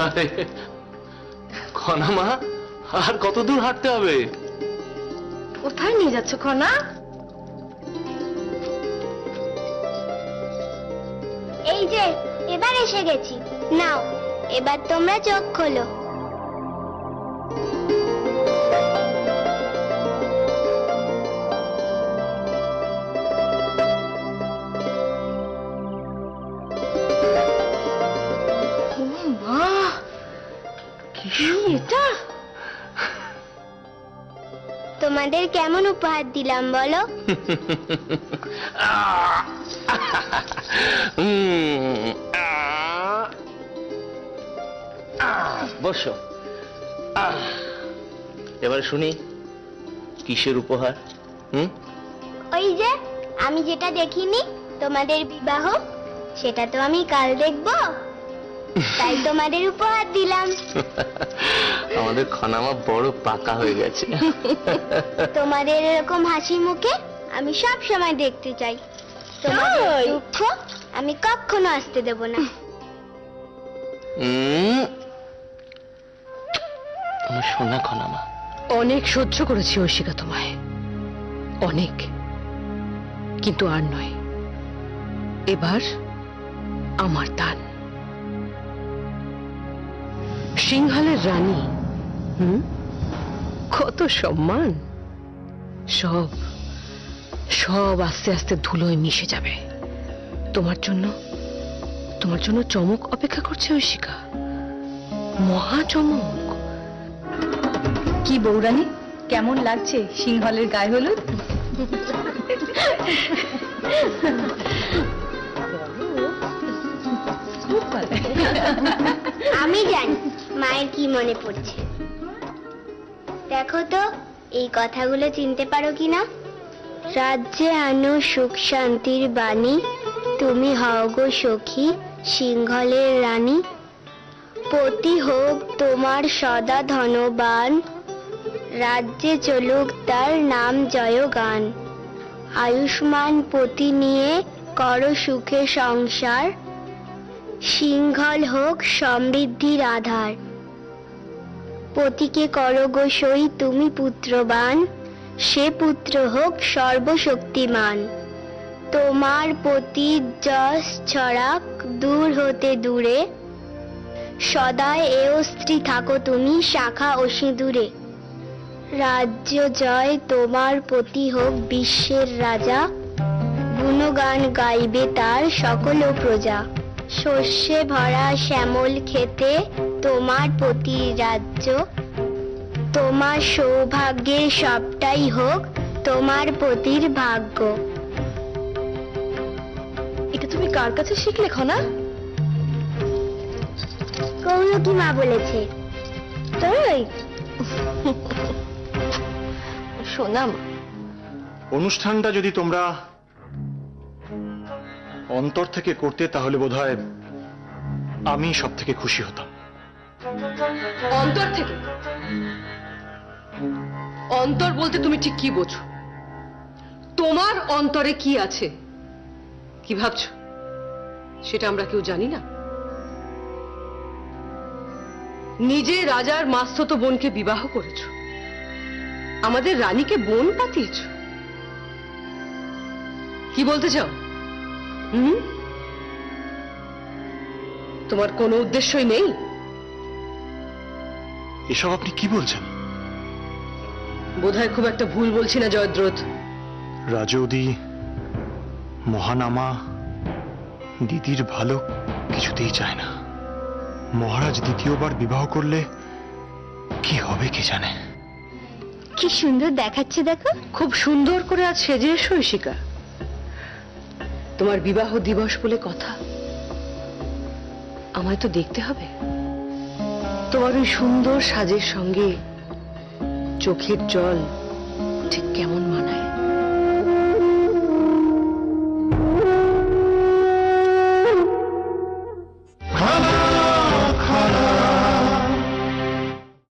আরে খনা মা, আর কত দূর হাঁটতে হবে? কোথায় নিয়ে যাচ্ছ খনা? এই যে এবার এসে গেছি, নাও এবার তোমরা চোখ খোলো। এটা তোমাদের কেমন উপহার দিলাম বলো? বসো। এবার শুনি কিসের উপহার? ওই যে আমি যেটা দেখিনি, তোমাদের বিবাহ, সেটা তো আমি কাল দেখবো, তাই তোমাদের উপহার দিলাম। আমাদের খনামা বড় পাকা হয়ে গেছে। তোমাদের এরকম হাসি মুখে আমি সব সময় দেখতে চাই। তোমাদের দুঃখ আমি কখনো আসতে দেব না। আমার সোনা খনামা। অনেক সহ্য করেছি ঐশিকা তোমায়, অনেক, কিন্তু আর নয়। এবার আমার দান। সিংহালের রানী, কত সম্মান, সব সব আস্তে আস্তে ধুলোয় মিশে যাবে। তোমার জন্য চমক অপেক্ষা করছে ঐশিকা, মহা চমক। কি বৌরানী, কেমন লাগছে সিংহলের গায়ে হলুদ? আমি জানি মায়ের কি মনে পড়ছে। দেখো তো এই কথাগুলো চিনতে পারো কিনা। রাজ্যে আনো সুখ শান্তির বাণী, তুমি হও গো সখী সিংহলের রানী। পতি হোক তোমার সদা ধনবান, রাজ্যে চলুক তার নাম জয়গান। আয়ুষ্মান পতি নিয়ে করো সুখে সংসার, সিংহল হোক সমৃদ্ধির আধার। পতিকে করো গো সই তুমি পুত্রবান, সে পুত্র হোক সর্বশক্তিমান। তোমার পতির যশ ছড়াক দূর হতে দূরে, সদায় এও স্ত্রী থাকো তুমি শাখা ও সিঁদুরে। রাজ্য জয় তোমার পতি হোক বিশ্বের রাজা, গুণগান গাইবে তার সকল প্রজা। শস্যে ভরা শ্যামল খেতে তোমার পতির রাজ্য, তোমার সৌভাগ্যের সবটাই হোক তোমার পতির ভাগ্য। এটা তুমি কার কাছে শিখলে খনা? কৌরকি মা বলেছে। তাই? শোনাম। অনুষ্ঠানটা যদি তোমরা অন্তর থেকে করতে তাহলে বোধহয় আমি সব থেকে খুশি হতাম। অন্তর থেকে? অন্তর বলতে তুমি ঠিক কি বোঝো? তোমার অন্তরে কি আছে, কি ভাবছো, সেটা আমরা কেউ জানি না। নিজে রাজার মাসতো বোনকে বিবাহ করেছো, আমাদের রানীকে বোন পাতিয়েছ। কি বলতে চাও? তোমার কোনো উদ্দেশ্যই নেই? এসব আপনি কি বলছেন? বোধহয় খুব একটা ভুল বলছি না জয়দ্রথ? রাজৌদি, মহানামা দিদির ভালো কিছুতেই চায় না। মহারাজ দ্বিতীয়বার বিবাহ করলে কি হবে কে জানে। কি সুন্দর দেখাচ্ছে দেখো। খুব সুন্দর করে আজ সেজে এসো ঐশিকা। তোমার বিবাহ দিবস বলে কথা, আমায় তো দেখতে হবে। তোমার ওই সুন্দর সাজের সঙ্গে চোখের জল ঠিক কেমন মানায়।